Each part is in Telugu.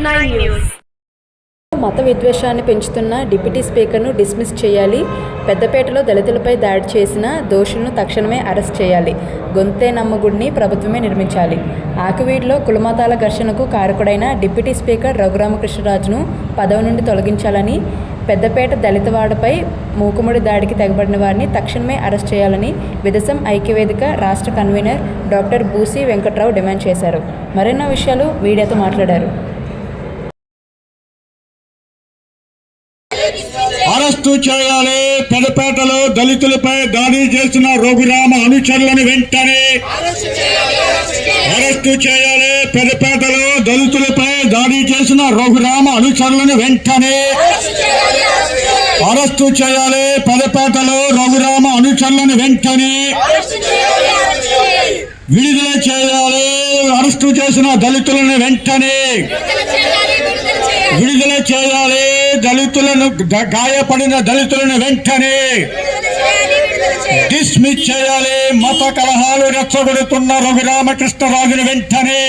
9 News. మత విద్వేషాన్ని పెంచుతున్న డిప్యూటీ స్పీకర్ను డిస్మిస్ చేయాలి. పెద్దపేటలో దళితులపై దాడి చేసిన దోషులను తక్షణమే అరెస్ట్ చేయాలి. గొంతే నమ్మగుడిని ప్రభుత్వమే నిర్మించాలి. ఆకివీడులో కులమతాల ఘర్షణకు కారకుడైన డిప్యూటీ స్పీకర్ రఘురామకృష్ణరాజును పదవి నుండి తొలగించాలని, పెద్దపేట దళితవాడపై మూకుముడి దాడికి తెగబడిన వారిని తక్షణమే అరెస్ట్ చేయాలని విదసం ఐక్యవేదిక రాష్ట్ర convener doctor Busi Venkatrao demand చేశారు. మరెన్నో విషయాలు మీడియాతో మాట్లాడారు. అరెస్టు చేయాలి. పెదపేటలో దళితులపై దాడి చేసిన రఘురామ అనుచరులను వెంటనే అరెస్టు చేయాలి. పెదపేటలో దళితులపై దాడి చేసిన రఘురామ అనుచరులను వెంటనే అరెస్టు చేయాలి. పెదపేటలో రఘురామ అనుచరులను వెంటనే విడుదల చేయాలి. అరెస్టు చేసిన దళితులను వెంటనే విడుదల చేయాలి. దళితులను గాయపడిన దళితులను వెంటనే డిస్మిస్ చేయాలి. మత కలహాలు రెచ్చగొడుతున్న రఘురామకృష్ణరాజును వెంటనే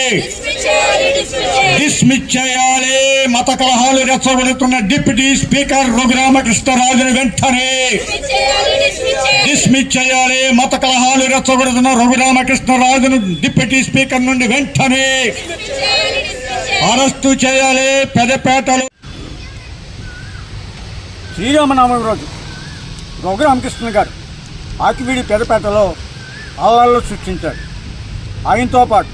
డిస్మిస్ చేయాలి. మత కలహాలు రెచ్చగొడుతున్న డిప్యూటీ స్పీకర్ రఘురామకృష్ణరాజును వెంటనే డిస్మిస్ చేయాలి. మత కలహాలు రెచ్చగొడుతున్న రఘురామకృష్ణరాజును డిప్యూటీ స్పీకర్ నుండి వెంటనే అరెస్టు చేయాలి. పెదపేటలో శ్రీరామనవమి రోజు రఘురామకృష్ణ గారు ఆకివీడి పెదపేటలో అల్లర్లు సృష్టించారు. ఆయనతో పాటు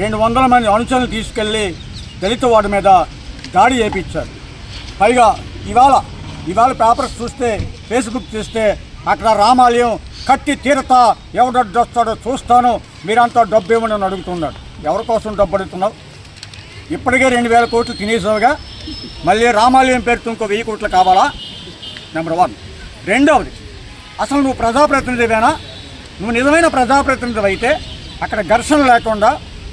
200 మంది అనుచరులను తీసుకెళ్లి దళిత వాడి మీద దాడి చేయించారు. పైగా ఇవాళ పేపర్స్ చూస్తే, ఫేస్బుక్ చూస్తే అక్కడ రామాలయం కట్టి తీరతా, ఎవడొస్తాడో చూస్తాను, మీరంతా డబ్బు ఇవ్వమని అడుగుతున్నాడు. ఎవరి కోసం డబ్బు అడుగుతున్నావు? ఇప్పటికే 2000 కోట్లు తినేసావుగా, మళ్ళీ రామాలయం పేరుతో ఇంకో 1000 కోట్లు కావాలా? నెంబర్ 1. రెండవది, అసలు నువ్వు ప్రజాప్రతినిధివేనా? నువ్వు నిజమైన ప్రజాప్రతినిధి అయితే అక్కడ ఘర్షణ లేకుండా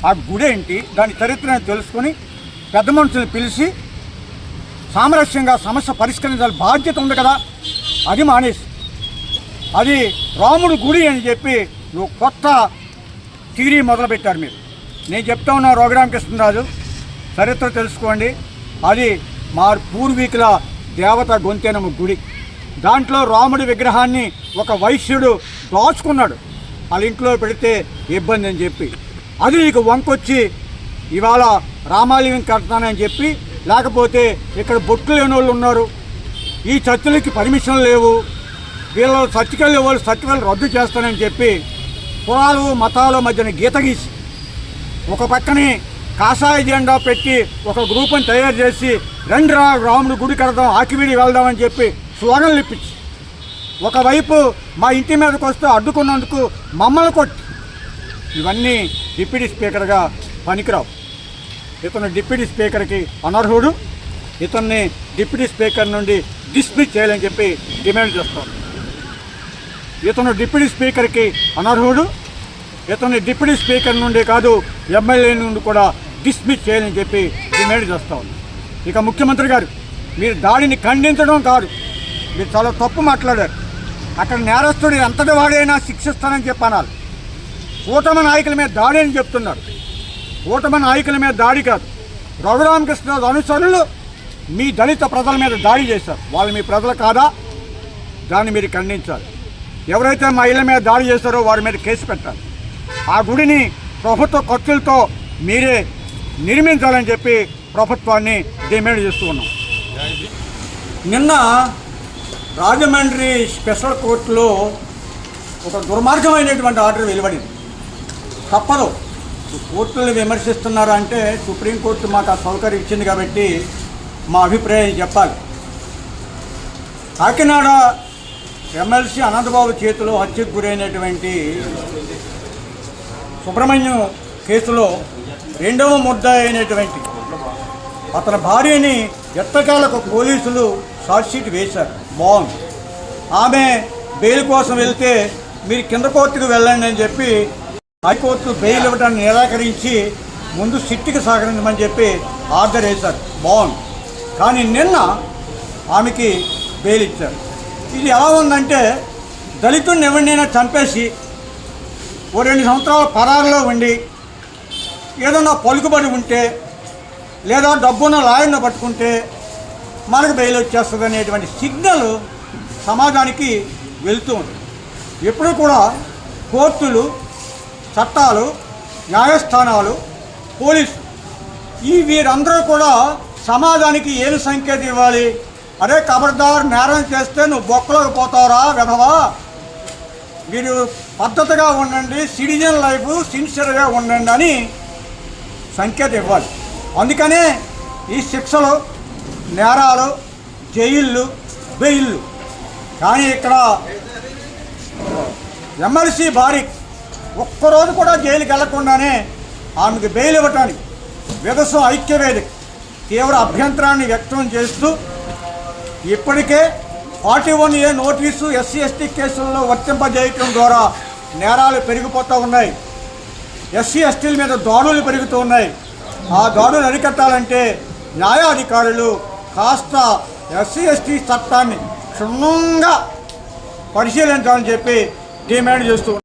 ఆ గుడి ఏంటి, దాని చరిత్రను తెలుసుకొని పెద్ద మనుషులను పిలిచి సామరస్యంగా సమస్య పరిష్కరించాలి బాధ్యత ఉంది కదా. అది మానేసి అది రాముడు గుడి అని చెప్పి నువ్వు కొత్త థియరీ మొదలుపెట్టారు మీరు. నేను చెప్తా ఉన్నా, రఘురామకృష్ణరాజు చరిత్ర తెలుసుకోండి. అది మా పూర్వీకుల దేవత గొంతెనమ్మ గుడి. దాంట్లో రాముడి విగ్రహాన్ని ఒక వైశ్యుడు దాచుకున్నాడు, వాళ్ళ ఇంట్లో పెడితే ఇబ్బంది అని చెప్పి. అది నీకు వంకొచ్చి ఇవాళ రామాలయం కడతానని చెప్పి, లేకపోతే ఇక్కడ బొట్లు లేని వాళ్ళు ఉన్నారు, ఈ చర్చలకి పర్మిషన్ లేవు, వీళ్ళ చర్చకెళ్ళే వాళ్ళు చర్చలు రద్దు చేస్తానని చెప్పి కులాలు మతాల మధ్యన గీత గీసి ఒక పక్కనే కాషాయ జెండా పెట్టి ఒక గ్రూప్ని తయారు చేసి రెండు రాముడు గుడి కడదాం, ఆకివీడి వెళ్దామని చెప్పి స్లోగన్లు ఇప్పించి, ఒకవైపు మా ఇంటి మీదకి వస్తే అడ్డుకున్నందుకు మమ్మల్ని కొట్టి, ఇవన్నీ డిప్యూటీ స్పీకర్గా పనికిరావు. ఇతను డిప్యూటీ స్పీకర్కి అనర్హుడు. ఇతన్ని డిప్యూటీ స్పీకర్ నుండి డిస్మిస్ చేయాలని చెప్పి డిమాండ్ చేస్తాం. ఇతను డిప్యూటీ స్పీకర్కి అనర్హుడు. ఇతన్ని డిప్యూటీ స్పీకర్ నుండి కాదు, ఎమ్మెల్యే నుండి కూడా డిస్మిస్ చేయాలని చెప్పి డిమాండ్ చేస్తాం. ఇక ముఖ్యమంత్రి గారు, మీరు దాడిని ఖండించడం కాదు, మీరు చాలా తప్పు మాట్లాడారు. అక్కడ నేరస్తుడు ఎంతటి వాడైనా శిక్షిస్తానని చెప్పి అనాలి. కూటమి నాయకుల మీద దాడి అని చెప్తున్నారు. కూటమి నాయకుల మీద దాడి కాదు, రఘురామకృష్ణరాజు అనుచరులు మీ దళిత ప్రజల మీద దాడి చేశారు. వాళ్ళు మీ ప్రజలు కాదా? దాన్ని మీరు ఖండించాలి. ఎవరైతే మా ఇళ్ళ మీద దాడి చేశారో వారి మీద కేసు పెట్టాలి. ఆ గుడిని ప్రభుత్వ ఖర్చులతో మీరే నిర్మించాలని చెప్పి ప్రభుత్వాన్ని డిమాండ్ చేస్తూ ఉన్నాం. నిన్న రాజమండ్రి స్పెషల్ కోర్టులో ఒక దుర్మార్గమైనటువంటి ఆర్డర్ వెలువడింది. తప్పదు, కోర్టులను విమర్శిస్తున్నారా అంటే సుప్రీంకోర్టు మాకు ఆ సౌకర్యం ఇచ్చింది కాబట్టి మా అభిప్రాయం చెప్పాలి. కాకినాడ ఎమ్మెల్సీ అనంతబాబు చేతిలో హత్యకు గురైనటువంటి సుబ్రహ్మణ్యం కేసులో రెండవ ముద్దాయి అయినటువంటి అతని భార్యని ఎట్టకేలకు పోలీసులు షార్ట్షీట్ వేశారు. బాగుంది. ఆమె బెయిల్ కోసం వెళ్తే మీరు కింద కోర్టుకు వెళ్ళండి అని చెప్పి హైకోర్టు బెయిల్ ఇవ్వడానికి నిరాకరించి ముందు సిట్టికి సహకరించమని చెప్పి ఆర్డర్ వేశారు. బాగుంది. కానీ నిన్న ఆమెకి బెయిల్ ఇచ్చారు. ఇది ఎలా ఉందంటే, దళితుడిని ఎవరినైనా చంపేసి ఓ 2 సంవత్సరాల పరారులో ఉండి ఏదన్నా పలుకుబడి ఉంటే లేదా డబ్బున్న లాయర్ను పట్టుకుంటే మనకు బెయిల్ వచ్చేస్తుంది అనేటువంటి సిగ్నల్ సమాజానికి వెళ్తూ ఉంది. ఎప్పుడు కూడా కోర్టులు, చట్టాలు, న్యాయస్థానాలు, పోలీసు వీరందరూ కూడా సమాజానికి ఏమి సంకేతం ఇవ్వాలి? అరే ఖబర్దార్, నేరం చేస్తే నువ్వు బొక్కలోకి పోతావురా వెధవా, మీరు పద్ధతిగా ఉండండి, సిటిజన్ లైఫ్ సిన్సియర్గా ఉండండి అని సంకేతం ఇవ్వాలి. అందుకనే ఈ శిక్షలు, నేరాలు, జైళ్ళు, బెయిళ్ళు. కానీ ఇక్కడ ఎమ్మెల్సీ భార్య ఒక్కరోజు కూడా జైలుకి వెళ్లకుండానే ఆమెకు బెయిల్ ఇవ్వటానికి విగసం ఐక్యవేదిక తీవ్ర అభ్యంతరాన్ని వ్యక్తం చేస్తూ ఇప్పటికే 41A నోటీసు ఎస్సీ ఎస్టీ కేసుల్లో వర్తింపజేయటం ద్వారా నేరాలు పెరిగిపోతూ ఉన్నాయి. ఎస్సీ ఎస్టీల మీద దాడులు పెరుగుతూ ఉన్నాయి. ఆ దాడులు అరికట్టాలంటే న్యాయాధికారులు కాస్త ఎస్సీ ఎస్టీ చట్టాన్ని క్షుణ్ణంగా పరిశీలించాలని చెప్పి డిమాండ్ చేస్తూ